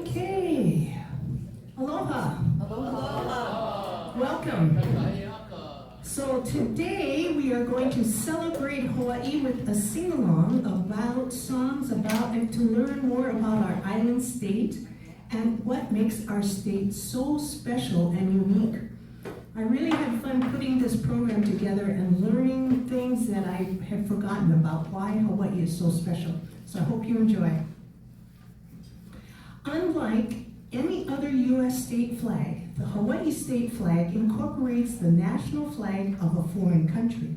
Okay. Aloha. Aloha. Welcome. So today we are going to celebrate Hawaii with a sing-along about songs about and to learn more about our island state and what makes our state so special and unique. I really had fun putting this program together and learning things that I had forgotten about why Hawaii is so special. So I hope you enjoy. Unlike any other U.S. state flag, the Hawaii state flag incorporates the national flag of a foreign country.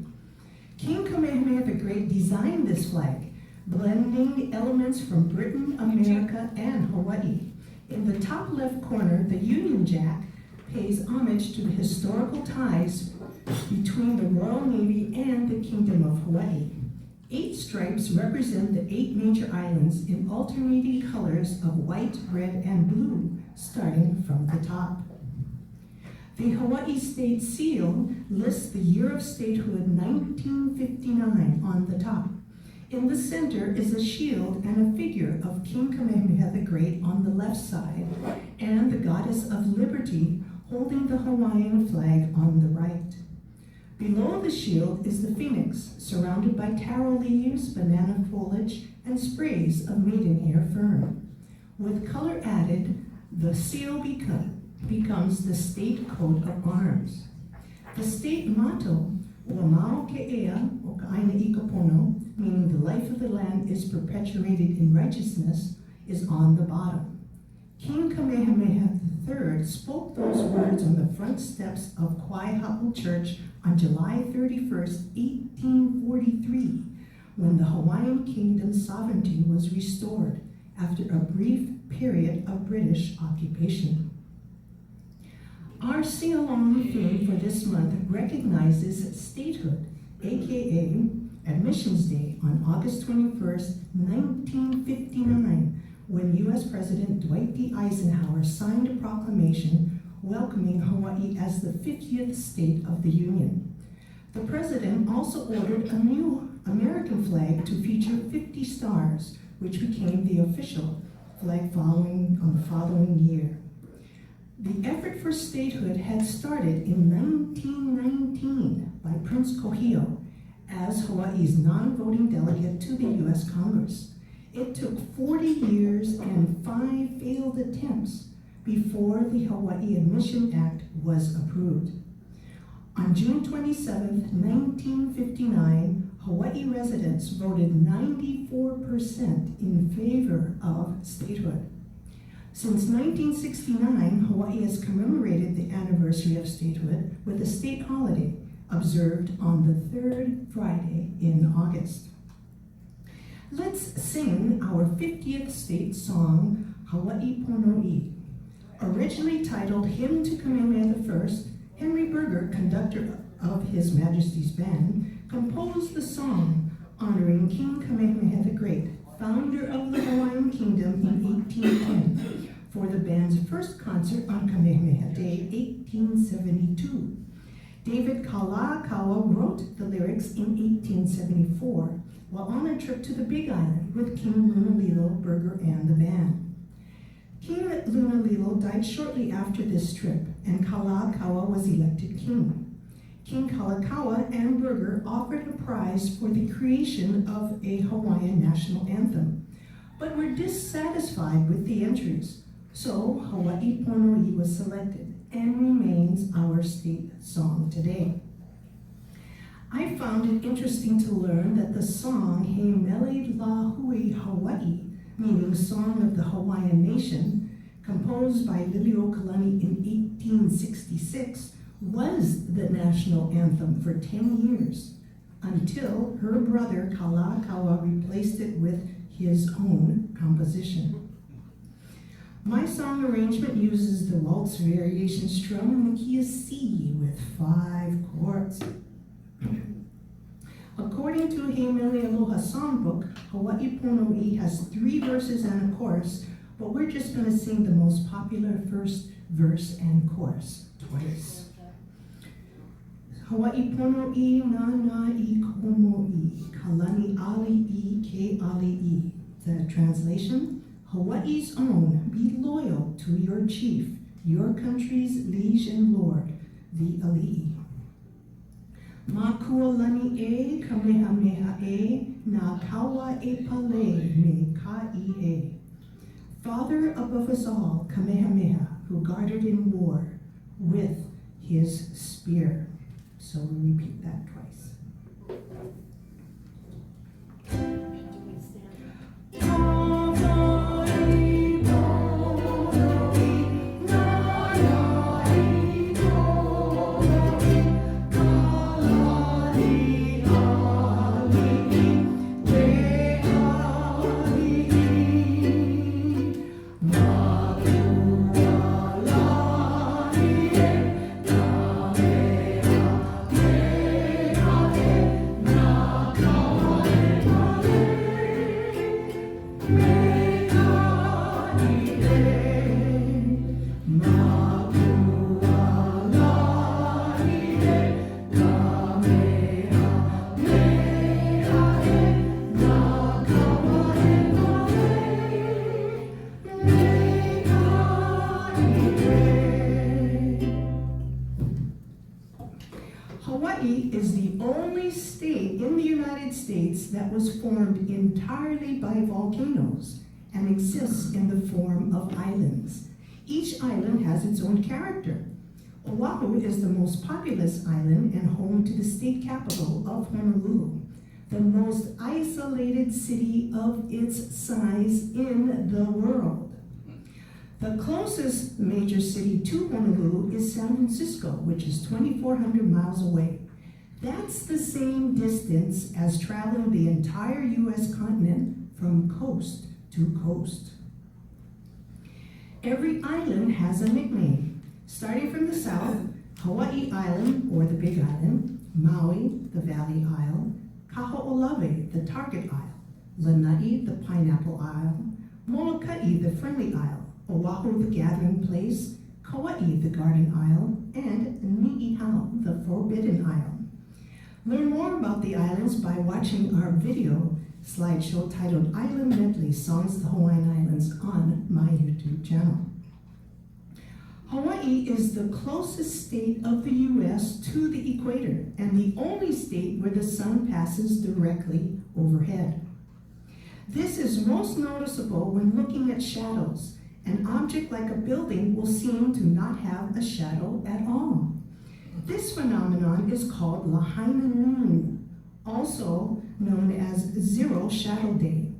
King Kamehameha the Great designed this flag, blending elements from Britain, America, and Hawaii. In the top left corner, the Union Jack pays homage to the historical ties between the Royal Navy and the Kingdom of Hawaii. 8 stripes represent the 8 major islands in alternating colors of white, red, and blue, starting from the top. The Hawaii State Seal lists the year of statehood 1959 on the top. In the center is a shield and a figure of King Kamehameha the Great on the left side, and the goddess of liberty holding the Hawaiian flag on the right. Below the shield is the phoenix, surrounded by taro leaves, banana foliage, and sprays of maidenhair fern. With color added, the seal becomes the state coat of arms. The state motto, Wamao Ke'ea, o Ka'aina Ikapono, meaning the life of the land is perpetuated in righteousness, is on the bottom. King Kamehameha III spoke those words on the front steps of Haole Church on July 31st, 1843, when the Hawaiian Kingdom's sovereignty was restored after a brief period of British occupation. Our sing-along theme for this month recognizes statehood, aka Admissions Day, on August 21st, 1959, when U.S. President Dwight D. Eisenhower signed a proclamation welcoming Hawaii as the 50th state of the Union. The president also ordered a new American flag to feature 50 stars, which became the official flag on the following year. The effort for statehood had started in 1919 by Prince Kohio as Hawaii's non-voting delegate to the U.S. Congress. It took 40 years and 5 failed attempts before the Hawaii Admission Act was approved. On June 27, 1959, Hawaii residents voted 94% in favor of statehood. Since 1969, Hawaii has commemorated the anniversary of statehood with a state holiday observed on the 3rd Friday in August. Let's sing our 50th state song, Hawaii Ponoi. Originally titled Hymn to Kamehameha I, Henry Berger, conductor of His Majesty's Band, composed the song honoring King Kamehameha the Great, founder of the Hawaiian Kingdom in 1810, for the band's first concert on Kamehameha Day, 1872. David Kalakaua wrote the lyrics in 1874, while on a trip to the Big Island with King Lunalilo, Berger, and the band. King Lunalilo died shortly after this trip, and Kalakaua was elected king. King Kalakaua and Berger offered a prize for the creation of a Hawaiian national anthem, but were dissatisfied with the entries, so Hawaii Ponoi was selected and remains our state song today. I found it interesting to learn that the song He Mele Hui Hawaii, meaning Song of the Hawaiian Nation, composed by Liliuokalani in 1866, was the national anthem for 10 years, until her brother Kalakaua replaced it with his own composition. My song arrangement uses the waltz variation strum in the key of C with 5 chords. According to He Mele Aloha songbook, Hawaii Ponoi has 3 verses and a chorus, but we're just going to sing the most popular first verse and chorus twice. Hawaii Ponoi na na I komoi, kalani ali I ke ali I. The translation, Hawaii's own, be loyal to your chief, your country's liege and lord, the Ali'i. Makualani e Kamehameha e na kawa e pale me ka'i e. Father above us all, Kamehameha, who guarded in war with his spear. So we repeat that twice. Hawaii is the only state in the United States that was formed entirely by volcanoes and exists in the form of islands. Each island has its own character. Oahu is the most populous island and home to the state capital of Honolulu, the most isolated city of its size in the world. The closest major city to Honolulu is San Francisco, which is 2,400 miles away. That's the same distance as traveling the entire U.S. continent from coast to coast. Every island has a nickname. Starting from the south, Hawaii Island, or the Big Island, Maui, the Valley Isle, Kaho'olawe, the Target Isle, Lanai, the Pineapple Isle, Molokai, the Friendly Isle, Oahu, the Gathering Place, Kauai, the Garden Isle, and Ni'ihau, the Forbidden Isle. Learn more about the islands by watching our video slideshow titled Island Medley Songs of the Hawaiian Islands on my YouTube channel. Hawaii is the closest state of the U.S. to the equator and the only state where the sun passes directly overhead. This is most noticeable when looking at shadows. An object like a building will seem to not have a shadow at all. This phenomenon is called Lahaina noon, also known as zero shadow day,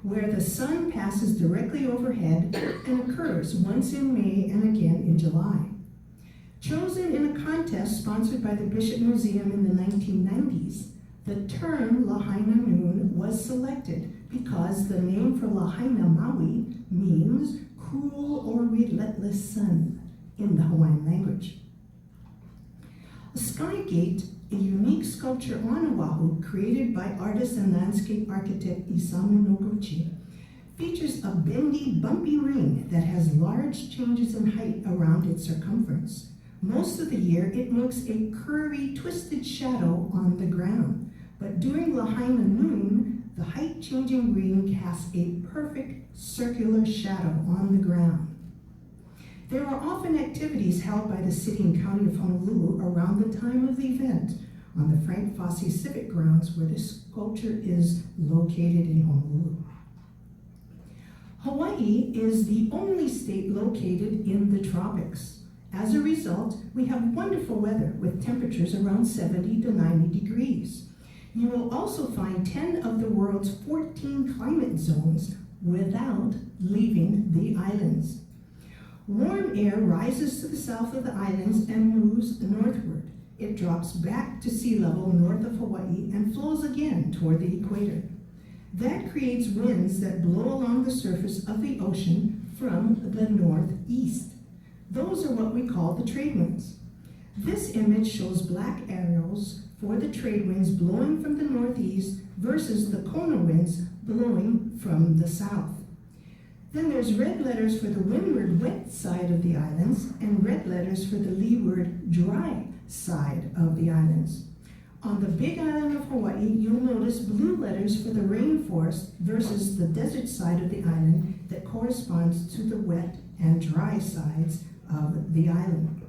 where the sun passes directly overhead and occurs once in May and again in July. Chosen in a contest sponsored by the Bishop Museum in the 1990s, the term Lahaina noon was selected because the name for Lahaina Maui means cruel or relentless sun in the Hawaiian language. A sky gate, a unique sculpture on Oahu created by artist and landscape architect Isamu Noguchi, features a bendy, bumpy ring that has large changes in height around its circumference. Most of the year, it makes a curvy, twisted shadow on the ground, but during Lahaina noon, the height-changing ring casts a perfect circular shadow on the ground. There are often activities held by the city and county of Honolulu around the time of the event on the Frank Fossey Civic Grounds where the sculpture is located in Honolulu. Hawaii is the only state located in the tropics. As a result, we have wonderful weather with temperatures around 70 to 90 degrees. You will also find 10 of the world's 14 climate zones without leaving the islands. Warm air rises to the south of the islands and moves northward. It drops back to sea level north of Hawaii and flows again toward the equator. That creates winds that blow along the surface of the ocean from the northeast. Those are what we call the trade winds. This image shows black arrows for the trade winds blowing from the northeast versus the Kona winds blowing from the south. Then there's red letters for the windward wet side of the islands and red letters for the leeward dry side of the islands. On the Big Island of Hawaii, you'll notice blue letters for the rainforest versus the desert side of the island that corresponds to the wet and dry sides of the island.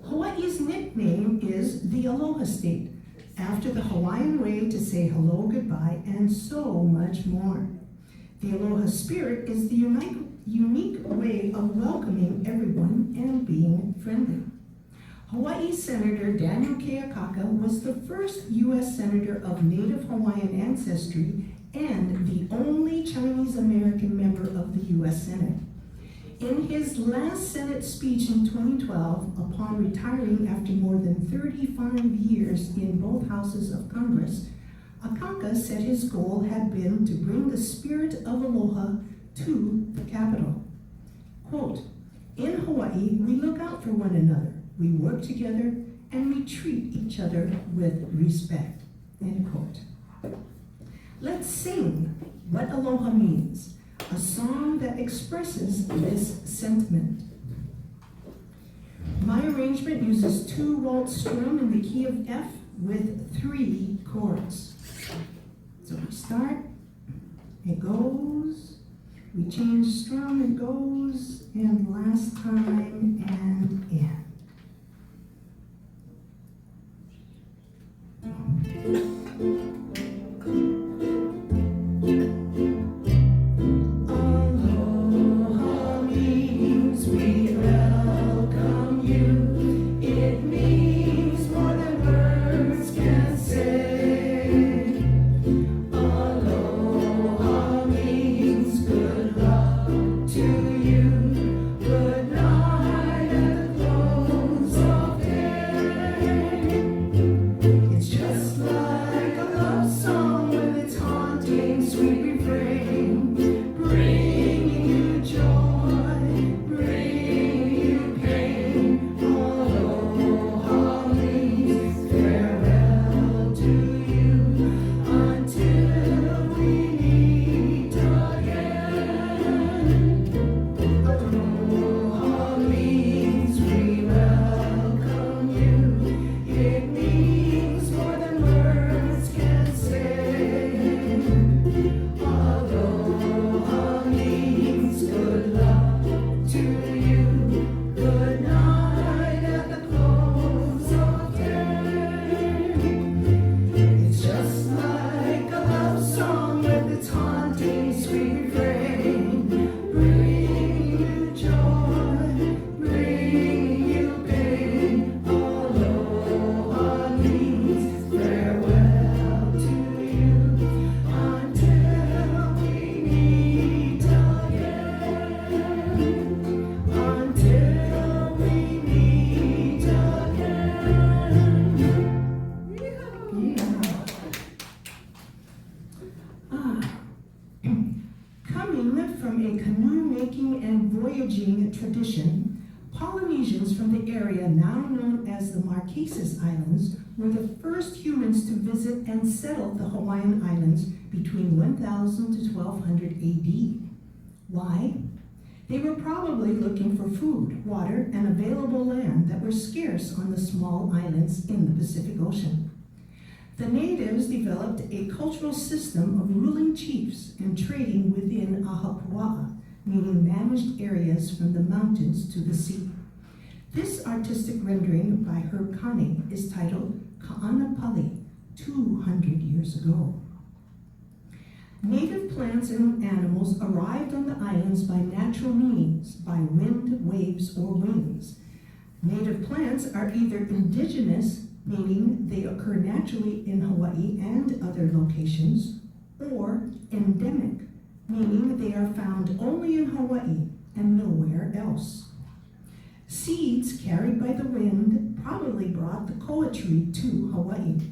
Hawaii's nickname is the Aloha State, after the Hawaiian way to say hello, goodbye, and so much more. The Aloha spirit is the unique way of welcoming everyone and being friendly. Hawaii Senator Daniel Keakaka was the first U.S. Senator of Native Hawaiian ancestry and the only Chinese American member of the U.S. Senate. In his last Senate speech in 2012, upon retiring after more than 35 years in both houses of Congress, Akaka said his goal had been to bring the spirit of aloha to the Capitol. Quote, "In Hawaii, we look out for one another, we work together, and we treat each other with respect." End quote. Let's sing what aloha means, a song that expresses this sentiment. My arrangement uses 2 waltz strum in the key of F with 3 chords. So we start, it goes, we change strum, it goes, and last time, and in. Aloha means we welcome you. It means more than words can say. Aloha means good luck to you. Good night at the close of day. It's just like a love song with its haunting sweet refrain, bringing you joy, bringing you pain. Aloha means farewell to you until we meet again. Aloha means we welcome you. It means more than words can say. Aloha means good luck to you. Good night at the close of day. It's just like a love song with its haunting sweet refrain, bringing you joy, bringing you pain. Aloha means farewell to you until we meet again. Until we meet again. Yeah. Coming from a canoe-making and voyaging tradition, Polynesians from the area now known as the Marquesas Islands were the first humans to visit and settle the Hawaiian Islands between 1000 to 1200 AD. Why? They were probably looking for food, water, and available land that were scarce on the small islands in the Pacific Ocean. The natives developed a cultural system of ruling chiefs and trading within a hapua'a, meaning managed areas from the mountains to the sea. This artistic rendering by Herb Kane is titled Ka'anapali, 200 years ago. Native plants and animals arrived on the islands by natural means, by wind, waves, or wings. Native plants are either indigenous, meaning they occur naturally in Hawaii and other locations, or endemic, meaning they are found only in Hawaii and nowhere else. Seeds carried by the wind probably brought the koa tree to Hawaii.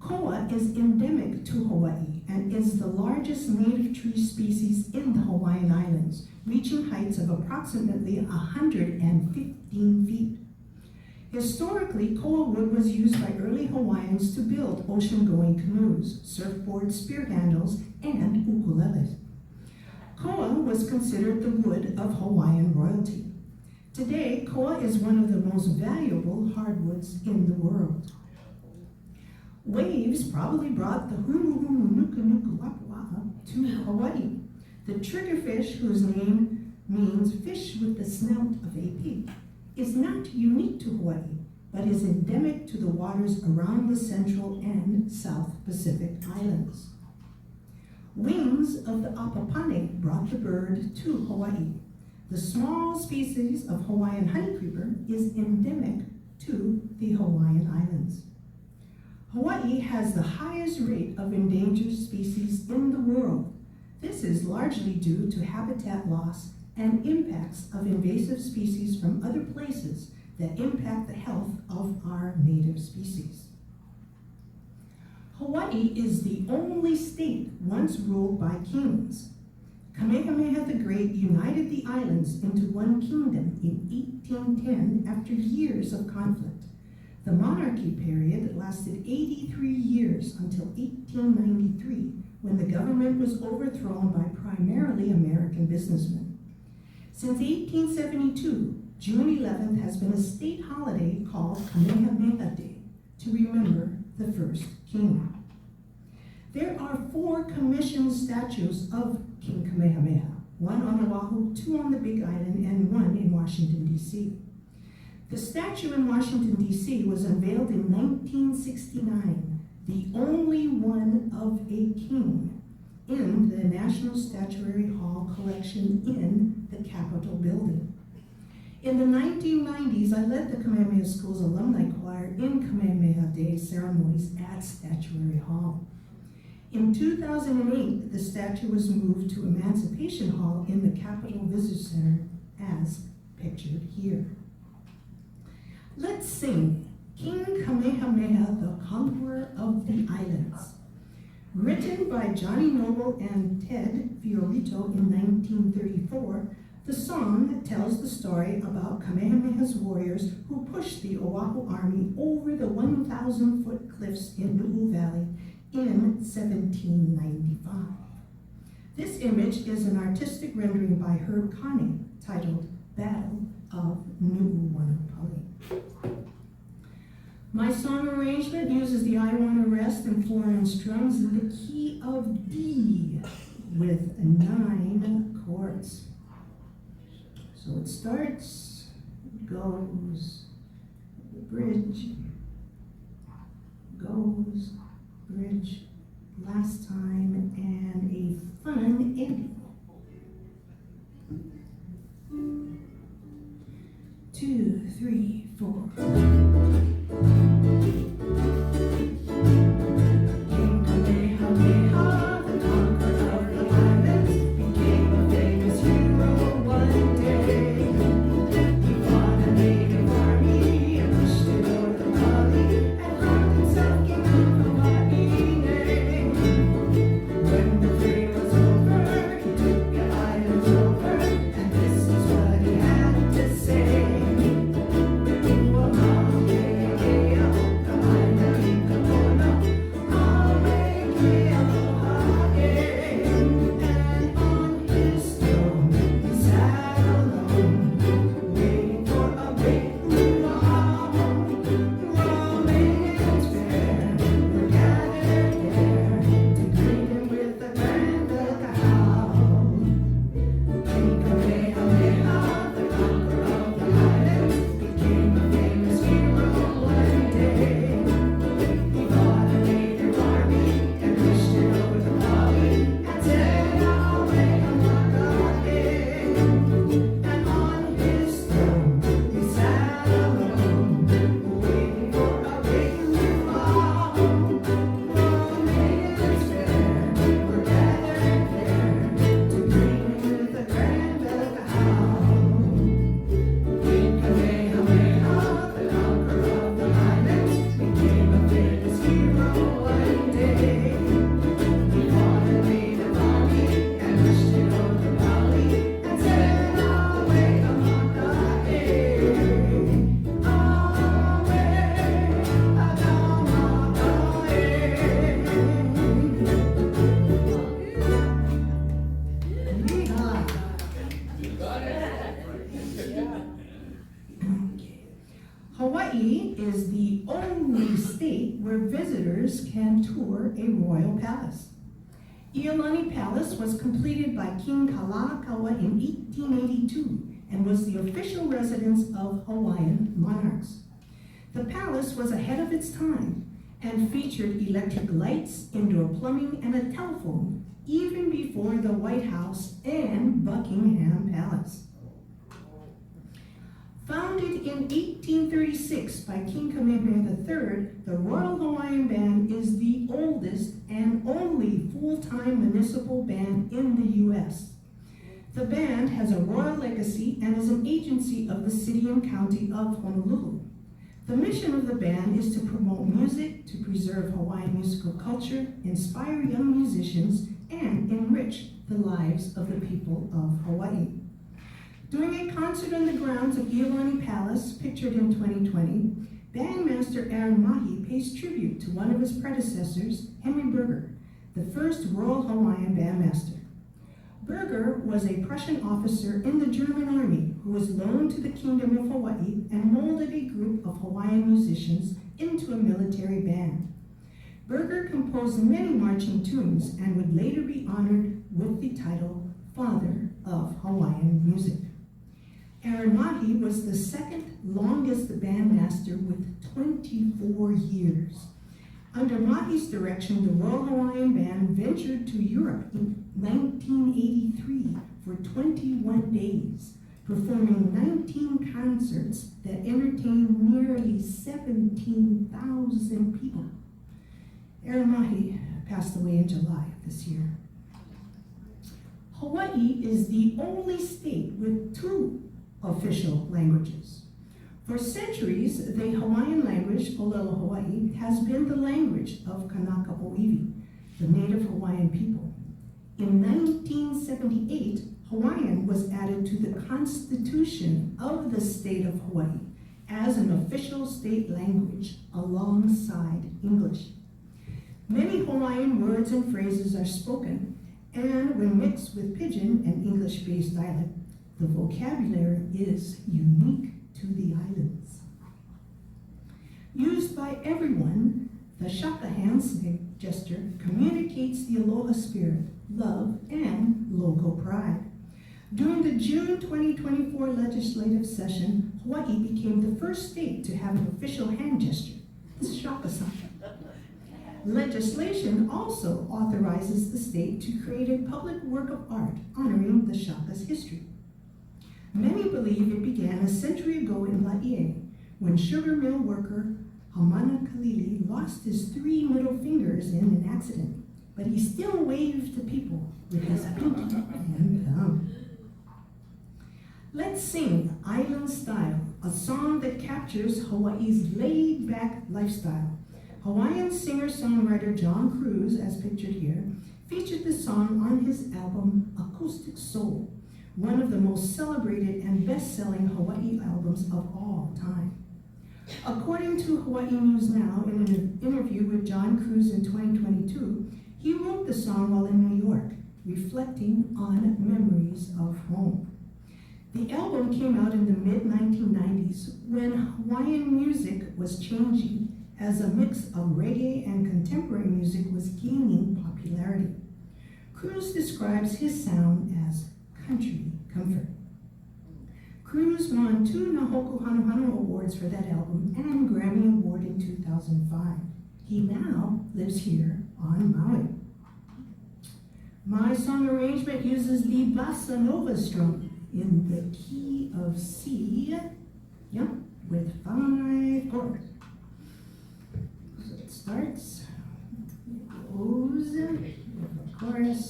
Koa is endemic to Hawaii and is the largest native tree species in the Hawaiian Islands, reaching heights of approximately 115 feet. Historically, koa wood was used by early Hawaiians to build ocean-going canoes, surfboards, spear handles, and ukuleles. Koa was considered the wood of Hawaiian royalty. Today, koa is one of the most valuable hardwoods in the world. Waves probably brought the hulu to Hawaii. The triggerfish, whose name means fish with the snout of a pig, is not unique to Hawaii, but is endemic to the waters around the Central and South Pacific Islands. Wings of the apapane brought the bird to Hawaii. The small species of Hawaiian honeycreeper is endemic to the Hawaiian Islands. Hawaii has the highest rate of endangered species in the world. This is largely due to habitat loss and impacts of invasive species from other places that impact the health of our native species. Hawaii is the only state once ruled by kings. Kamehameha the Great united the islands into one kingdom in 1810 after years of conflict. The monarchy period lasted 83 years until 1893, when the government was overthrown by primarily American businessmen. Since 1872, June 11th has been a state holiday called Kamehameha Day to remember the first king. There are 4 commissioned statues of King Kamehameha, one on Oahu, 2 on the Big Island, and 1 in Washington, D.C. The statue in Washington, D.C. was unveiled in 1969, the only one of a king, in the National Statuary Hall collection in the Capitol building. In the 1990s, I led the Kamehameha School's alumni choir in Kamehameha Day ceremonies at Statuary Hall. In 2008, the statue was moved to Emancipation Hall in the Capitol Visitor Center, as pictured here. Let's sing King Kamehameha, the Conqueror of the Islands. Written by Johnny Noble and Ted Fiorito in 1934, the song tells the story about Kamehameha's warriors who pushed the Oahu army over the 1,000-foot cliffs in Nu'u Valley in 1795. This image is an artistic rendering by Herb Conning titled Battle of Nu'uwanupali. My song arrangement uses the I Wanna Rest and 4 strums in the key of D with 9 chords. So it starts, goes, bridge, goes, bridge, last time, and a fun ending. 2, 3, 4. King Kamehameha, the conqueror of the islands, became a famous hero one day. He fought a native army and pushed it over the valley and crowned himself king of Hawaii. where visitors can tour a royal palace. Iolani Palace was completed by King Kalakaua in 1882 and was the official residence of Hawaiian monarchs. The palace was ahead of its time and featured electric lights, indoor plumbing, and a telephone even before the White House and Buckingham Palace. Founded in 1836 by King Kamehameha III, the Royal Hawaiian Band is the oldest and only full-time municipal band in the U.S. The band has a royal legacy and is an agency of the city and county of Honolulu. The mission of the band is to promote music, to preserve Hawaiian musical culture, inspire young musicians, and enrich the lives of the people of Hawaii. During a concert on the grounds of Iolani Palace, pictured in 2020, bandmaster Aaron Mahi pays tribute to one of his predecessors, Henry Berger, the first Royal Hawaiian bandmaster. Berger was a Prussian officer in the German army who was loaned to the Kingdom of Hawaii and molded a group of Hawaiian musicians into a military band. Berger composed many marching tunes and would later be honored with the title Father of Hawaiian Music. Aaron Mahi was the second longest bandmaster with 24 years. Under Mahi's direction, the Royal Hawaiian Band ventured to Europe in 1983 for 21 days, performing 19 concerts that entertained nearly 17,000 people. Aaron Mahi passed away in July of this year. Hawaii is the only state with two official languages. For centuries, the Hawaiian language, Olelo Hawaii, has been the language of Kanaka Oiwi, the native Hawaiian people. In 1978, Hawaiian was added to the Constitution of the state of Hawaii as an official state language alongside English. Many Hawaiian words and phrases are spoken, and when mixed with Pidgin and English-based dialect, the vocabulary is unique to the islands. Used by everyone, the shaka hands gesture communicates the aloha spirit, love, and local pride. During the June 2024 legislative session, Hawaii became the first state to have an official hand gesture, the shaka sign. Legislation also authorizes the state to create a public work of art honoring the shaka's history. Many believe it began a century ago in Laie, when sugar mill worker Hamana Kalili lost his 3 middle fingers in an accident, but he still waved to people with his pinky and thumb. Let's sing Island Style, a song that captures Hawaii's laid-back lifestyle. Hawaiian singer-songwriter John Cruz, as pictured here, featured the song on his album Acoustic Soul, one of the most celebrated and best-selling Hawaii albums of all time. According to Hawaii News Now, in an interview with John Cruz in 2022, he wrote the song while in New York, reflecting on memories of home. The album came out in the mid-1990s when Hawaiian music was changing as a mix of reggae and contemporary music was gaining popularity. Cruz describes his sound as country comfort. Cruz won 2 Nahoku Hanuhanu Awards for that album and Grammy Award in 2005. He now lives here on Maui. My song arrangement uses the bossa nova strum in the key of C, with 5 chords. So it starts, goes, chorus,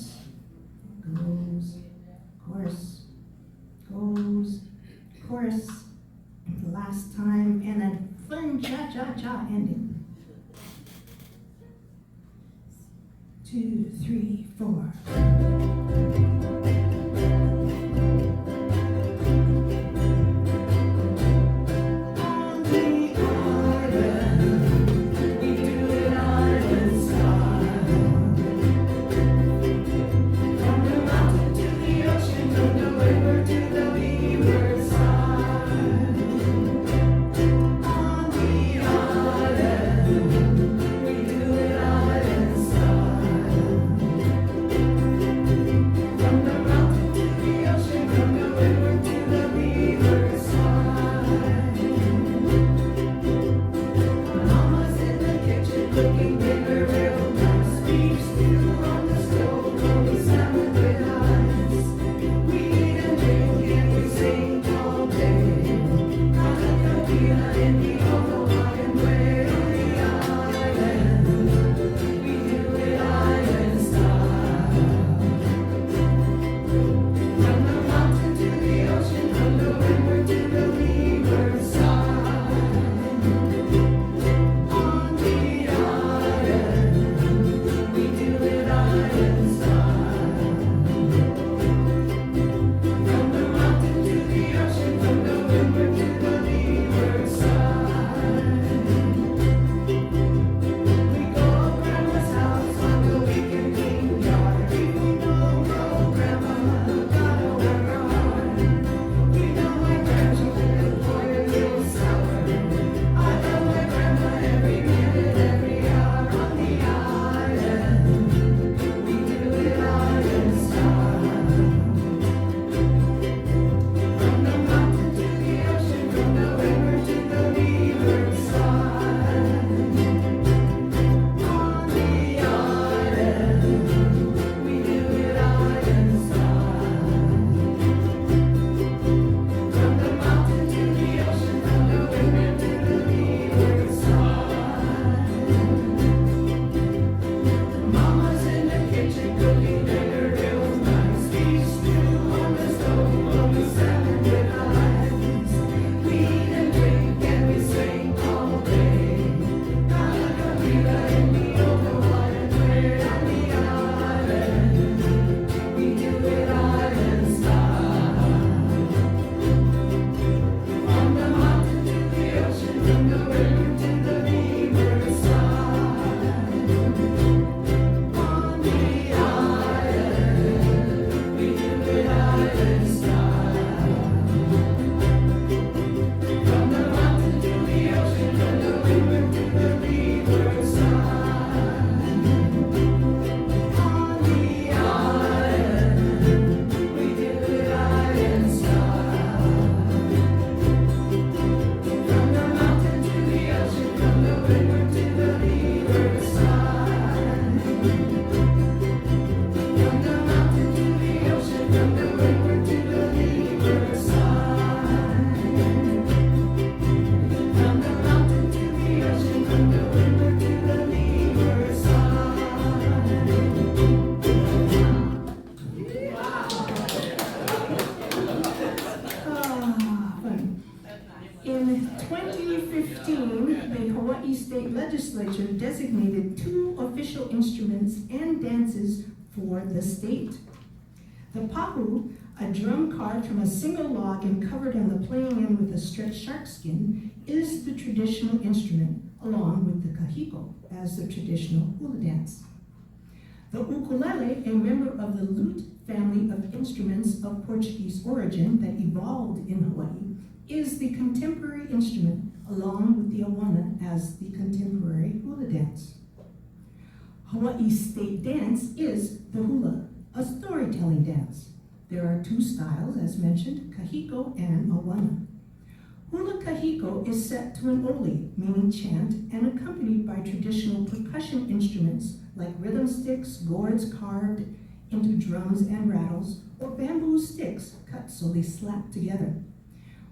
goes, chorus, goes, chorus, last time, and a fun cha-cha-cha ending. 2, 3, 4. state legislature designated 2 official instruments and dances for the state. The pahu, a drum carved from a single log and covered on the playing end with a stretched shark skin, is the traditional instrument, along with the kahiko as the traditional hula dance. The ukulele, a member of the lute family of instruments of Portuguese origin that evolved in Hawaii, is the contemporary instrument, along with the awana as the contemporary hula dance. Hawaii's state dance is the hula, a storytelling dance. There are 2 styles, as mentioned, kahiko and awana. Hula kahiko is set to an ole, meaning chant, and accompanied by traditional percussion instruments like rhythm sticks, gourds carved into drums and rattles, or bamboo sticks cut so they slap together.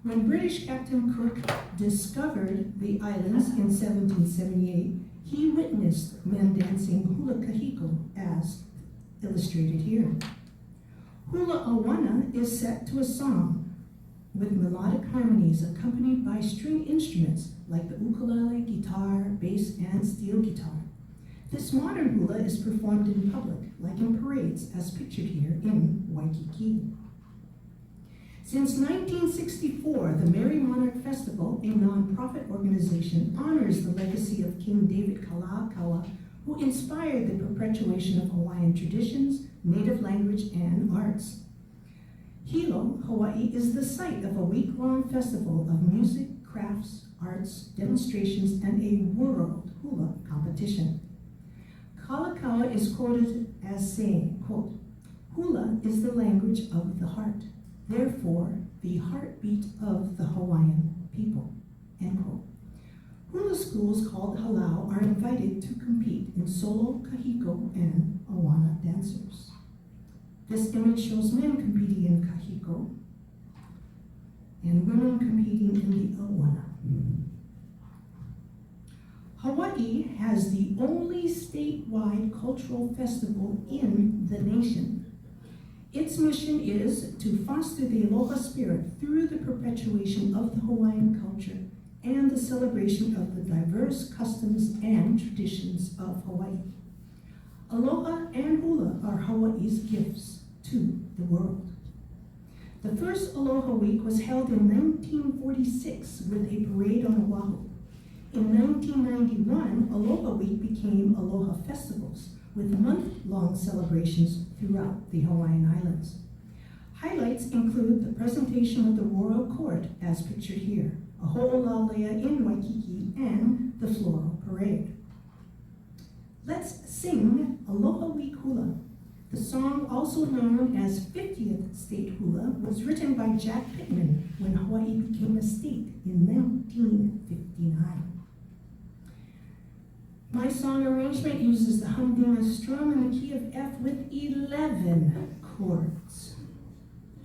When British Captain Cook discovered the islands in 1778, he witnessed men dancing hula kahiko, as illustrated here. Hula awana is set to a song with melodic harmonies accompanied by string instruments like the ukulele, guitar, bass, and steel guitar. This modern hula is performed in public, like in parades, as pictured here in Waikiki. Since 1964, the Merry Monarch Festival, a non-profit organization, honors the legacy of King David Kalakaua, who inspired the perpetuation of Hawaiian traditions, native language, and arts. Hilo, Hawaii, is the site of a week-long festival of music, crafts, arts, demonstrations, and a world hula competition. Kalakaua is quoted as saying, quote, "Hula is the language of the heart, therefore the heartbeat of the Hawaiian people," end quote. Hula schools called halau are invited to compete in solo, kahiko, and awana dancers. This image shows men competing in kahiko and women competing in the awana. Hawaii has the only statewide cultural festival in the nation. Its mission is to foster the Aloha spirit through the perpetuation of the Hawaiian culture and the celebration of the diverse customs and traditions of Hawaii. Aloha and hula are Hawaii's gifts to the world. The first Aloha Week was held in 1946 with a parade on Oahu. In 1991, Aloha Week became Aloha Festivals with month-long celebrations throughout the Hawaiian Islands. Highlights include the presentation of the Royal Court, as pictured here, a haole in Waikiki, and the floral parade. Let's sing Aloha Week Hula. The song, also known as 50th State Hula, was written by Jack Pittman when Hawaii became a state in 1959. My song arrangement uses the humdinger strum in the key of F with 11 chords.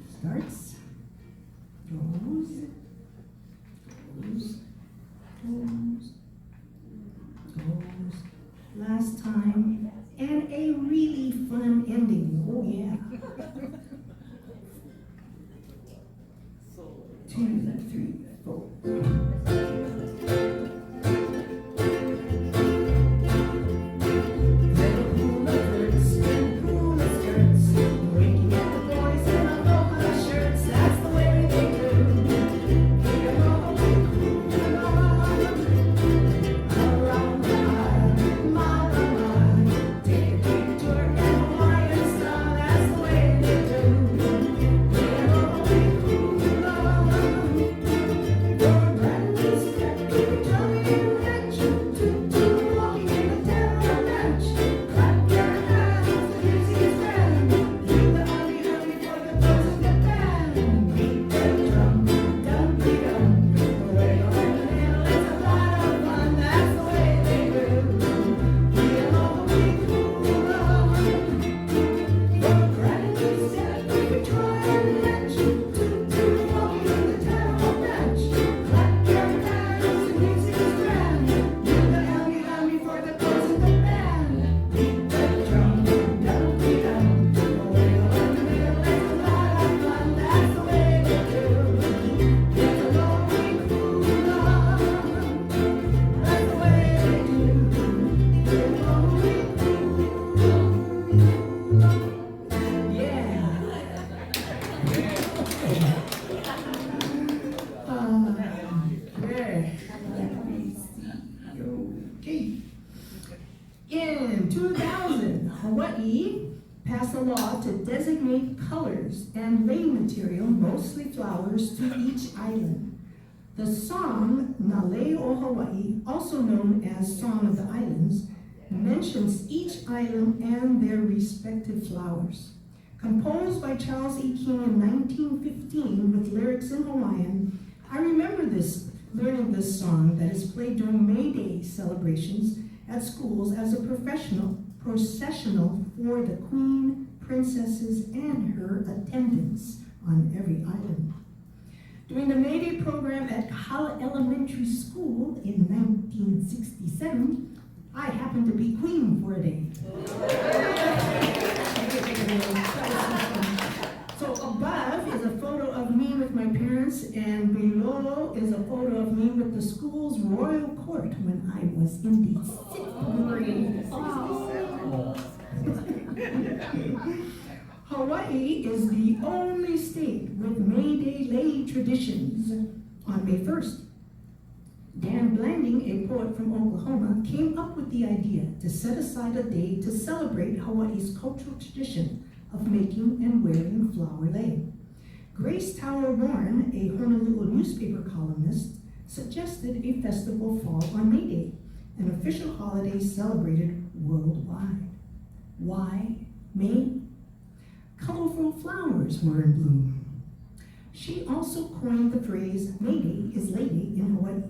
Starts, goes, last time, and a really fun ending. Oh yeah. 2, 3, 4. Do designate colors and lei material, mostly flowers, to each island. The song Nale o Hawaii, also known as Song of the Islands, mentions each island and their respective flowers. Composed by Charles E. King in 1915 with lyrics in Hawaiian, I remember learning this song that is played during May Day celebrations at schools as a processional for the Queen, princesses, and her attendants on every island. During the May Day program at Hala Elementary School in 1967, I happened to be queen for a day. So above is a photo of me with my parents, and below is a photo of me with the school's royal court when I was in the 6th grade. Hawaii is the only state with May Day lei traditions on May 1st. Dan Blanding, a poet from Oklahoma, came up with the idea to set aside a day to celebrate Hawaii's cultural tradition of making and wearing flower lei. Grace Tower Warren, a Honolulu newspaper columnist, suggested a festival fall on May Day, an official holiday celebrated worldwide. Why May? Colorful flowers were in bloom. She also coined the phrase May Day is Lei Day in Hawaii.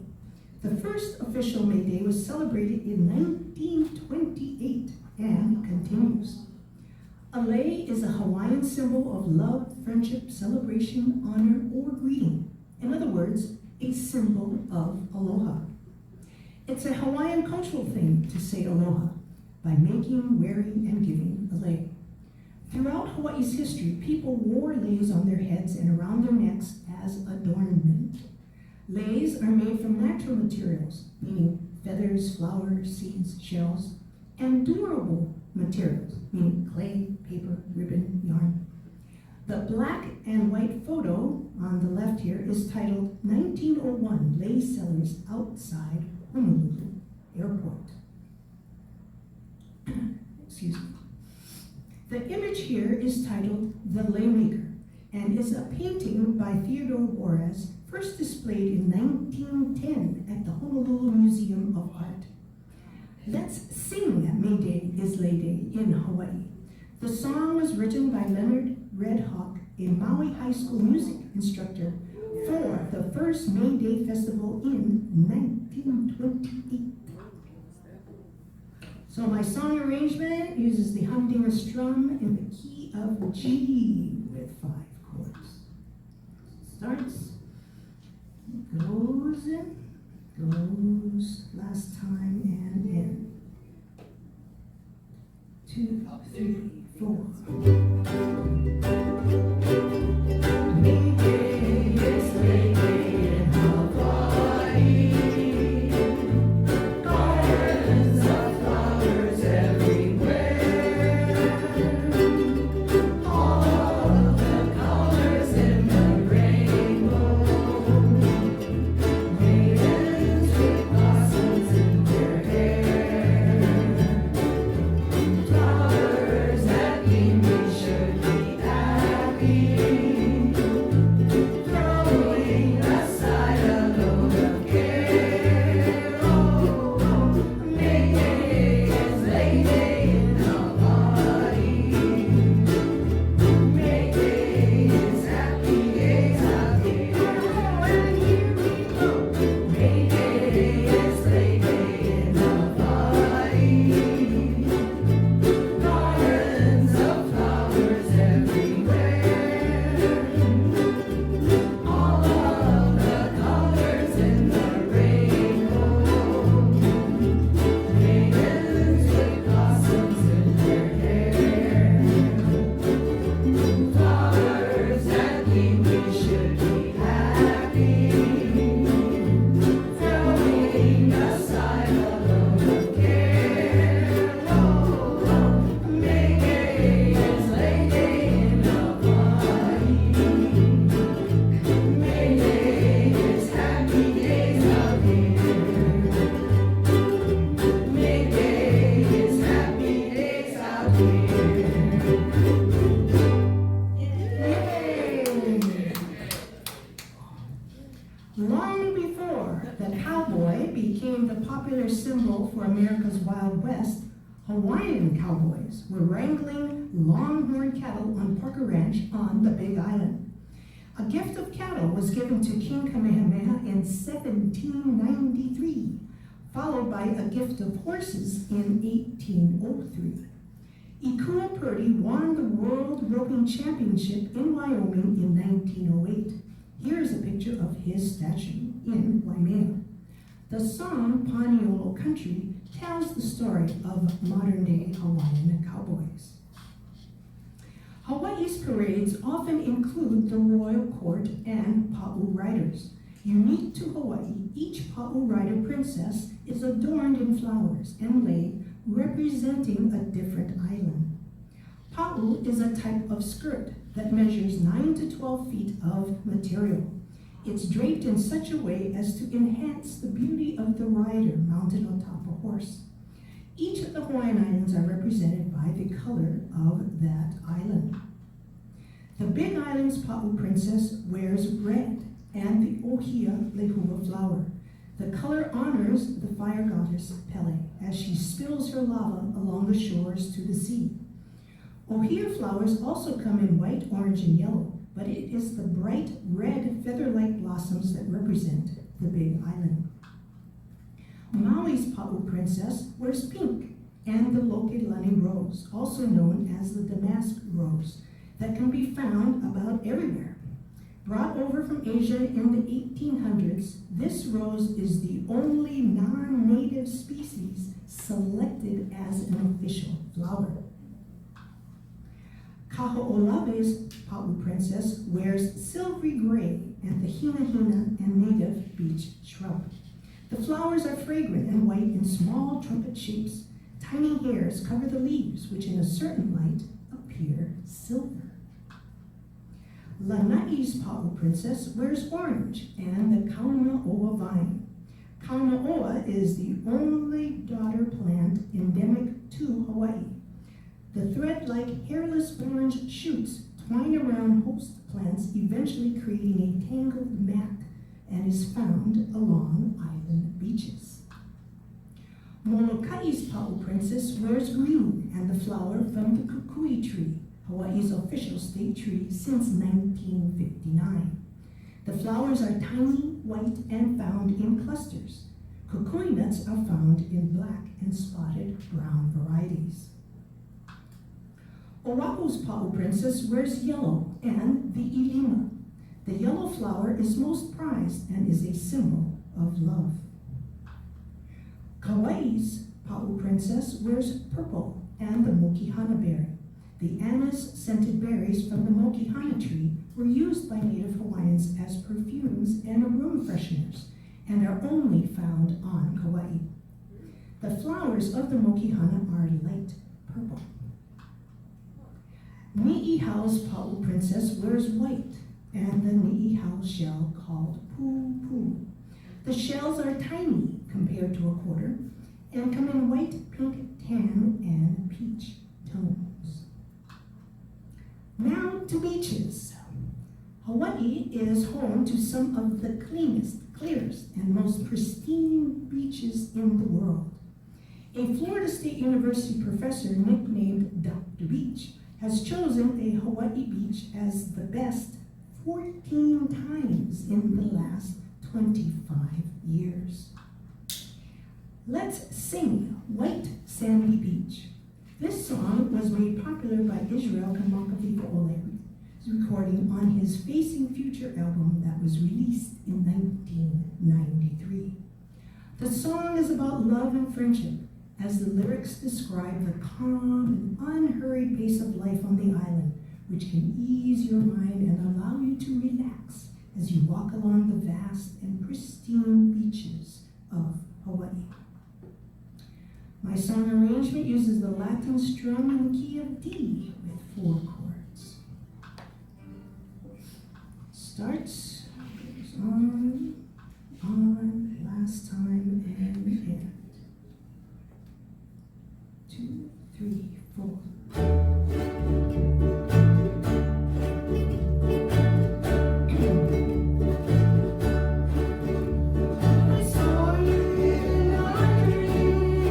The first official May Day was celebrated in 1928 and continues. A lei is a Hawaiian symbol of love, friendship, celebration, honor, or greeting. In other words, a symbol of aloha. It's a Hawaiian cultural thing to say aloha by making, wearing, and giving a lei. Throughout Hawaii's history, people wore leis on their heads and around their necks as adornment. Leis are made from natural materials, meaning feathers, flowers, seeds, shells, and durable materials, meaning clay, paper, ribbon, yarn. The black and white photo on the left here is titled 1901 Lei Sellers Outside Honolulu Airport. Excuse me. The image here is titled The Lei Maker and is a painting by Theodore Juarez, first displayed in 1910 at the Honolulu Museum of Art. Let's sing May Day is Lei Day in Hawaii. The song was written by Leonard Red Hawk, a Maui High School music instructor, for the first May Day festival in 1928. So my song arrangement uses the humdinger strum in the key of G with 5 chords. Starts, goes in, goes last time and in. 2, 3, 4. May Day is Lei Day in Hawaii. Gardens of flowers everywhere. All of the colors in the rainbow. Maidens with blossoms in their hair. Flowers that leave me for America's Wild West, Hawaiian cowboys were wrangling longhorn cattle on Parker Ranch on the Big Island. A gift of cattle was given to King Kamehameha in 1793, followed by a gift of horses in 1803. Ikua Purdy won the World Roping Championship in Wyoming in 1908. Here's a picture of his statue in Waimea. The song Paniolo Country tells the story of modern-day Hawaiian cowboys. Hawaii's parades often include the royal court and pa'u riders. Unique to Hawaii, each pa'u rider princess is adorned in flowers and laid representing a different island. Pa'u is a type of skirt that measures 9 to 12 feet of material. It's draped in such a way as to enhance the beauty of the rider mounted on top of a horse. Each of the Hawaiian Islands are represented by the color of that island. The Big Island's Pa'u princess wears red and the ohia lehua flower. The color honors the fire goddess Pele as she spills her lava along the shores to the sea. Ohia flowers also come in white, orange, and yellow, but it is the bright red feather-like blossoms that represent the Big Island. Maui's Pa'u princess wears pink and the Lokelani rose, also known as the damask rose, that can be found about everywhere. Brought over from Asia in the 1800s, this rose is the only non-native species selected as an official flower. Kaho'olawe's Pa'u princess wears silvery gray and the hina-hina and native beach shrub. The flowers are fragrant and white in small trumpet shapes. Tiny hairs cover the leaves, which in a certain light appear silver. Lanai's Pa'u princess wears orange and the Kaunoa vine. Kaunoa is the only daughter plant endemic to Hawaii. The thread-like hairless orange shoots twine around host plants, eventually creating a tangled mat, and is found along island beaches. Molokai's Pa'u princess wears green and the flower from the kukui tree, Hawaii's official state tree since 1959. The flowers are tiny, white, and found in clusters. Kukui nuts are found in black and spotted brown varieties. Oahu's Pa'u princess wears yellow and the ilima. The yellow flower is most prized and is a symbol of love. Kauai's Pa'u princess wears purple and the mokihana berry. The anise-scented berries from the mokihana tree were used by Native Hawaiians as perfumes and room fresheners and are only found on Kauai. The flowers of the mokihana are light purple. Ni'ihau's Pa'u princess wears white and the ni'ihau shell called pu. The shells are tiny compared to a quarter and come in white, pink, tan, and peach tones. Now to beaches. Hawaii is home to some of the cleanest, clearest, and most pristine beaches in the world. A Florida State University professor nicknamed Dr. Beach has chosen a Hawaii beach as the best 14 times in the last 25 years. Let's sing White Sandy Beach. This song was made popular by Israel Kamehameha's recording on his Facing Future album that was released in 1993. The song is about love and friendship, as the lyrics describe the calm and unhurried pace of life on the island, which can ease your mind and allow you to relax as you walk along the vast and pristine beaches of Hawaii. My song arrangement uses the Latin strum in the key of D with 4 chords. Starts, goes on, last time, and end. 2, 3, 4. I saw you in a dream.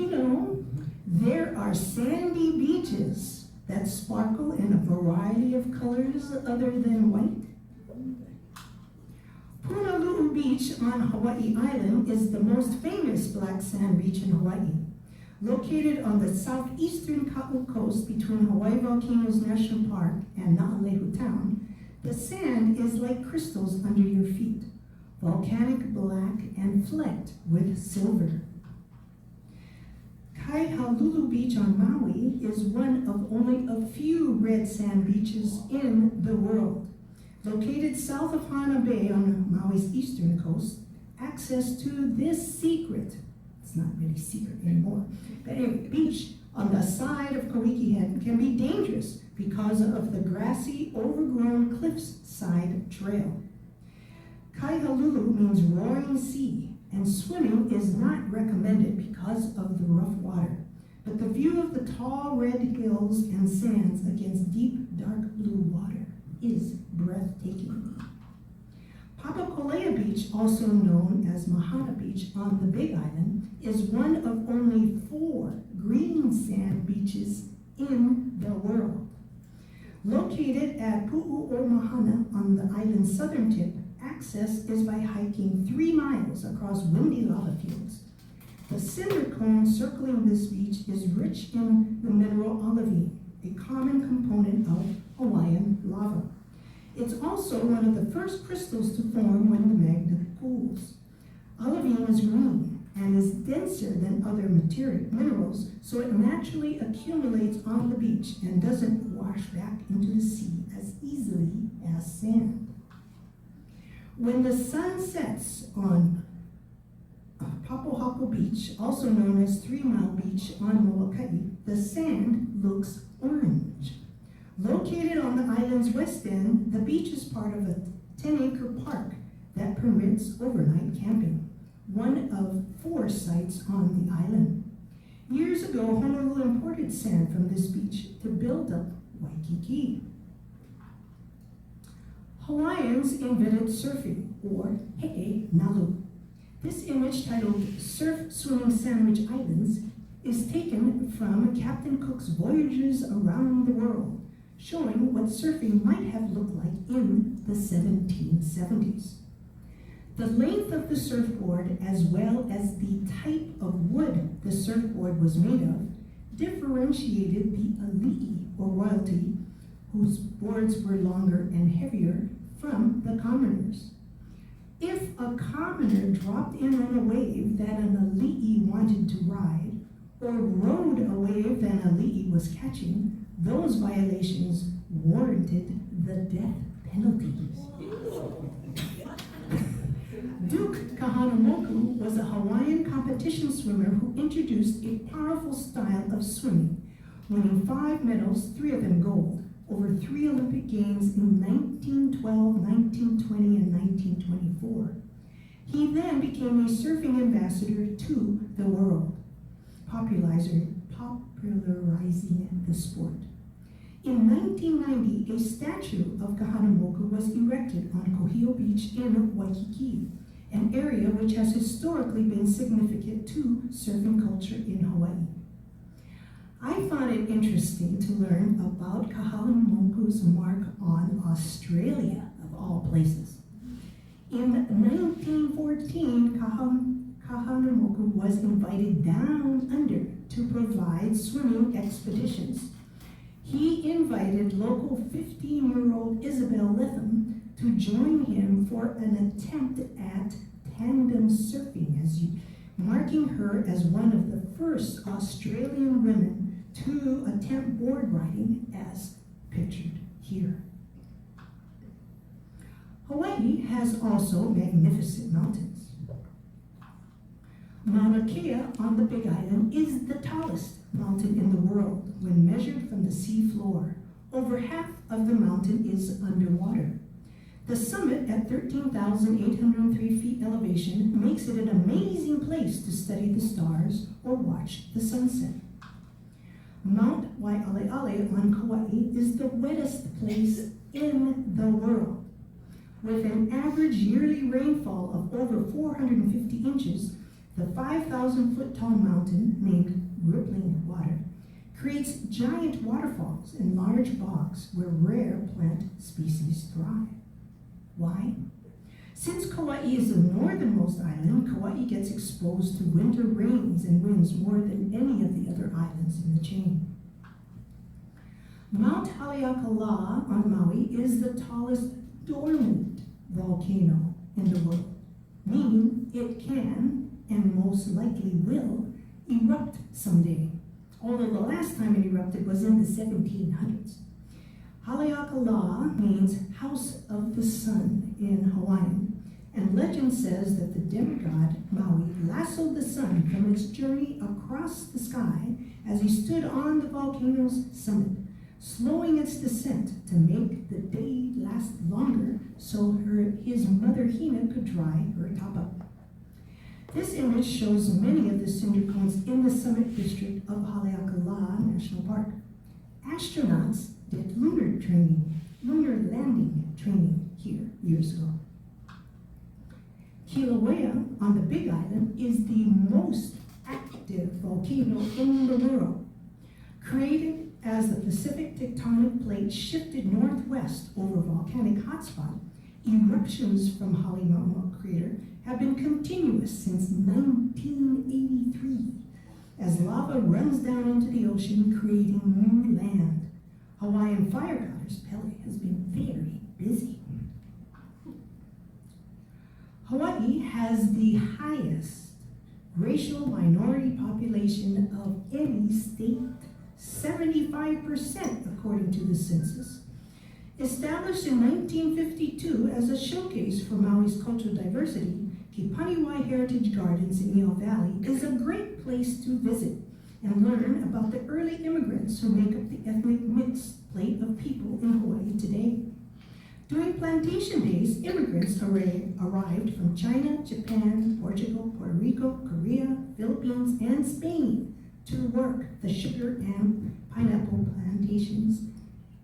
you know there are sandy beaches that sparkle in a variety of colors other than white? Punaluu Beach on Hawaii Island is the most famous black sand beach in Hawaii. Located on the southeastern Ka'u coast between Hawaii Volcanoes National Park and Na'alehu Town, the sand is like crystals under your feet, volcanic black and flecked with silver. Kaihalulu Beach on Maui is one of only a few red sand beaches in the world. Located south of Hana Bay on Maui's eastern coast, access to this secret, it's not really secret anymore, but anyway, beach on the side of Kauiki Head can be dangerous because of the grassy, overgrown cliffside trail. Kaihalulu means roaring sea, and swimming is not recommended because of the rough water. But the view of the tall red hills and sands against deep dark blue water is breathtaking. Papakolea Beach, also known as Mahana Beach on the Big Island, is one of only 4 green sand beaches in the world. Located at Pu'u'omahana on the island's southern tip, access is by hiking 3 miles across windy lava fields. The cinder cone circling this beach is rich in the mineral olivine, a common component of Hawaiian lava. It's also one of the first crystals to form when the magma cools. Olivine is green and is denser than other minerals, so it naturally accumulates on the beach and doesn't wash back into the sea as easily as sand. When the sun sets on Papohapo Beach, also known as 3 Mile Beach on Molokai, the sand looks orange. Located on the island's west end, the beach is part of a 10-acre park that permits overnight camping, one of 4 sites on the island. Years ago, Honolulu imported sand from this beach to build up Waikiki. Hawaiians invented surfing, or he'e nalu. This image, titled Surf Swimming Sandwich Islands, is taken from Captain Cook's Voyages Around the World, showing what surfing might have looked like in the 1770s. The length of the surfboard, as well as the type of wood the surfboard was made of, differentiated the ali'i, or royalty, whose boards were longer and heavier, from the commoners. If a commoner dropped in on a wave that an ali'i wanted to ride, or rode a wave that an ali'i was catching, those violations warranted the death penalty. Duke Kahanamoku was a Hawaiian competition swimmer who introduced a powerful style of swimming, winning 5 medals, 3 of them gold, over 3 Olympic Games in 1912, 1920, and 1924. He then became a surfing ambassador to the world, popularizing the sport. In 1990, a statue of Kahanamoku was erected on Kohio Beach in Waikiki, an area which has historically been significant to surfing culture in Hawaii. I found it interesting to learn about Kahanamoku's mark on Australia, of all places. In 1914, Kahanamoku was invited down under to provide swimming expeditions. He invited local 15-year-old Isabel Letham to join him for an attempt at tandem surfing, marking her as one of the first Australian women to attempt board riding, as pictured here. Hawaii has also magnificent mountains. Mauna Kea on the Big Island is the tallest mountain in the world when measured from the sea floor. Over half of the mountain is underwater. The summit at 13,803 feet elevation makes it an amazing place to study the stars or watch the sunset. Mount Waialeale on Kauai is the wettest place in the world. With an average yearly rainfall of over 450 inches, The 5,000-foot-tall mountain, named Rippling Water, creates giant waterfalls and large bogs where rare plant species thrive. Why? Since Kauai is the northernmost island, Kauai gets exposed to winter rains and winds more than any of the other islands in the chain. Mount Haleakala on Maui is the tallest dormant volcano in the world, meaning it can, and most likely will, erupt someday, although the last time it erupted was in the 1700s. Haleakala means House of the Sun in Hawaiian, and legend says that the demigod Maui lassoed the sun from its journey across the sky as he stood on the volcano's summit, slowing its descent to make the day last longer so his mother Hina could dry her tapa. This image shows many of the cinder cones in the summit district of Haleakala National Park. Astronauts did lunar landing training here years ago. Kilauea on the Big Island is the most active volcano in the world. Created as the Pacific tectonic plate shifted northwest over volcanic hotspot, eruptions from Halemaumau crater have been continuous since 1983 as lava runs down into the ocean, creating new land. Hawaiian fire goddess Pele has been very busy. Hawaii has the highest racial minority population of any state, 75% according to the census. Established in 1952 as a showcase for Maui's cultural diversity, Ponoi Heritage Gardens in Eel Valley is a great place to visit and learn about the early immigrants who make up the ethnic mixed plate of people in Hawaii today. During plantation days, immigrants arrived from China, Japan, Portugal, Puerto Rico, Korea, Philippines, and Spain to work the sugar and pineapple plantations,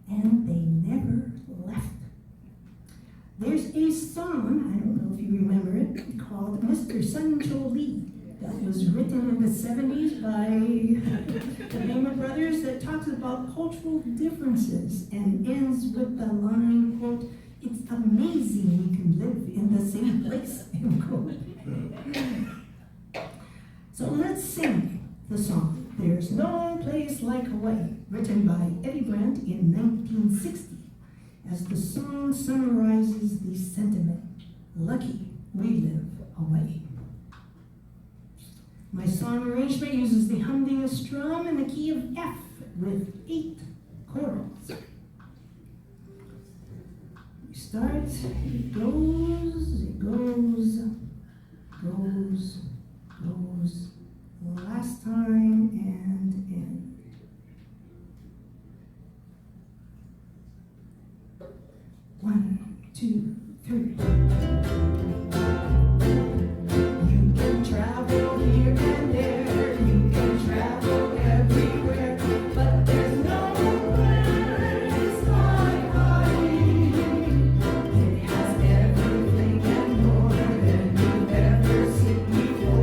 and they never left. There's a song, I don't know if you remember it, called Mr. Sun Cho Lee, that was written in the 70s by the Lehman Brothers, that talks about cultural differences and ends with the line, quote, "It's amazing we can live in the same place," end quote. So let's sing the song, "There's No Place Like Hawaii," written by Eddie Brandt in 1960, as the song summarizes the sentiment, "Lucky we live Hawaii." My song arrangement uses the humdinger strum in the key of F with 8 chords. We start, it goes, goes, last time and end. 1, 2, 3. You can travel here and there, you can travel everywhere, but there's no place like Hawaii. It has everything and more than you've ever seen before.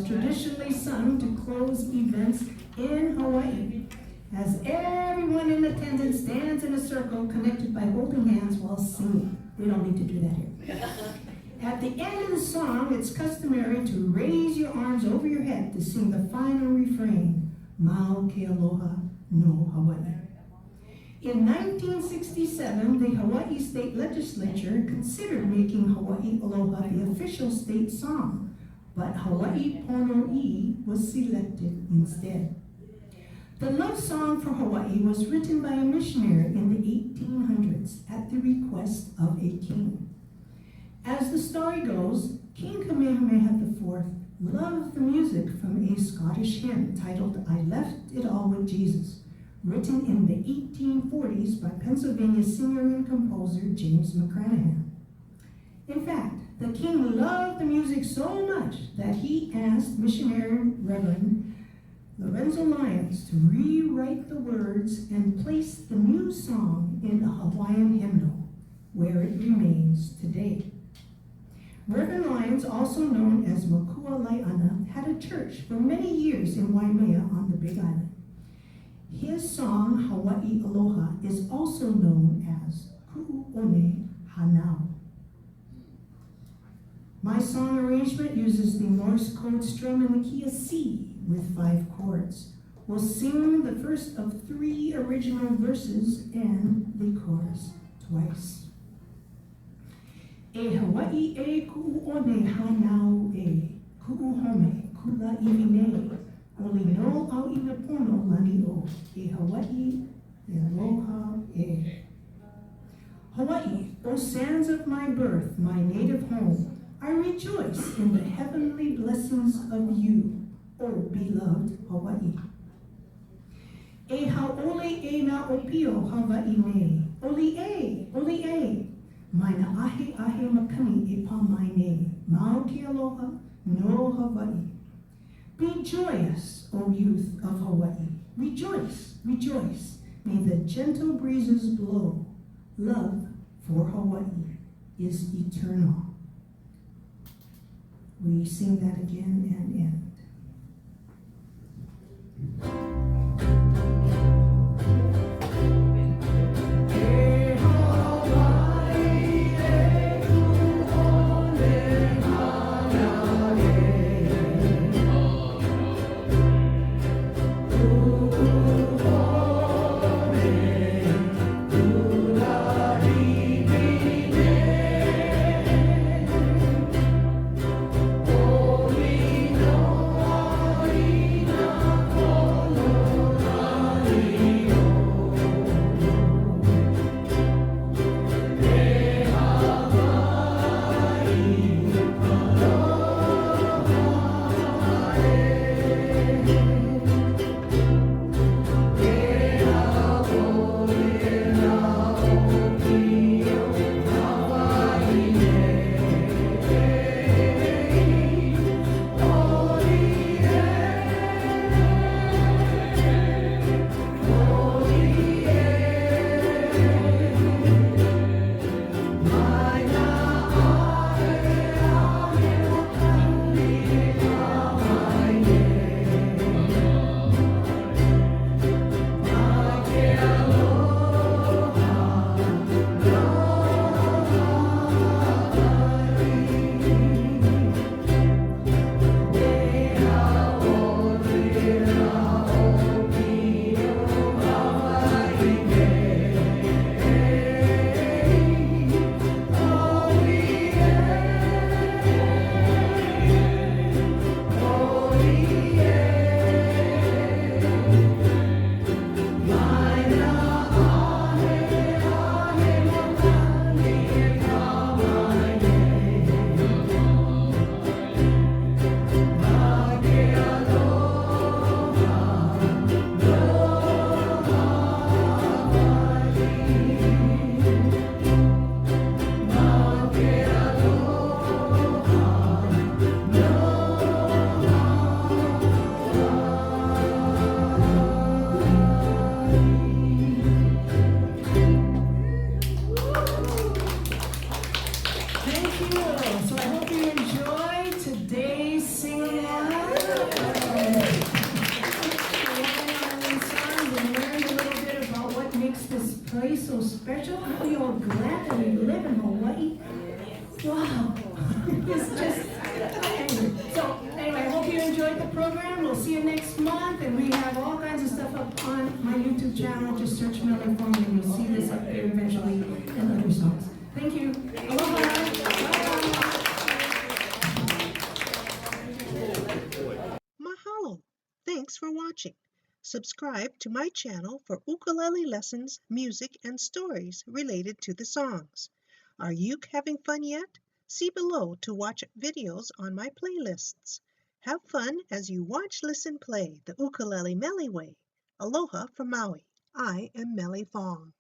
traditionally sung to close events in Hawaii. As everyone in attendance stands in a circle connected by holding hands while singing. We don't need to do that here. At the end of the song, it's customary to raise your arms over your head to sing the final refrain, Mau ke aloha no Hawaii. In 1967, the Hawaii State Legislature considered making Hawaii Aloha the official state song, but Hawaii Ponoi was selected instead. The love song for Hawaii was written by a missionary in the 1800s at the request of a king. As the story goes, King Kamehameha IV loved the music from a Scottish hymn titled I Left It All With Jesus, written in the 1840s by Pennsylvania singer and composer James McCranahan. In fact, the king loved the music so much that he asked missionary Reverend Lorenzo Lyons to rewrite the words and place the new song in the Hawaiian hymnal, where it remains today. Reverend Lyons, also known as Makua Lai'ana, had a church for many years in Waimea on the Big Island. His song, Hawaii Aloha, is also known as Ku'u'one Hanau. My song arrangement uses the Morse code strum in the key of C with 5 chords. We'll sing the first of 3 original verses and the chorus twice. E Hawaii e ku'u'one hanau e, ku'uhome, kula iwine, oli no au ina pono lani o, e Hawaii e aloha e. Hawaii, O sands of my birth, my native home, I rejoice in the heavenly blessings of you, O beloved Hawaii. E haole e na opio Hawaii ne, oli e, Maina ahe makani e pa mai ne, mau ke aloha no Hawaii. Be joyous, O youth of Hawaii. Rejoice, rejoice. May the gentle breezes blow. Love for Hawaii is eternal. We sing that again and end. Hawaii so special? Aren't we all glad that we live in Hawaii? Wow. It's just, anyway, I hope you enjoyed the program. We'll see you next month, and we have all kinds of stuff up on my YouTube channel. Just search Mele Fong, and you'll see this up there eventually, and other songs. Thank you. Aloha. Mahalo! Thanks for watching. Subscribe to my channel for ukulele lessons, music, and stories related to the songs. Are you having fun yet? See below to watch videos on my playlists. Have fun as you watch, listen, play the ukulele Mele way. Aloha from Maui. I am Mele Fong.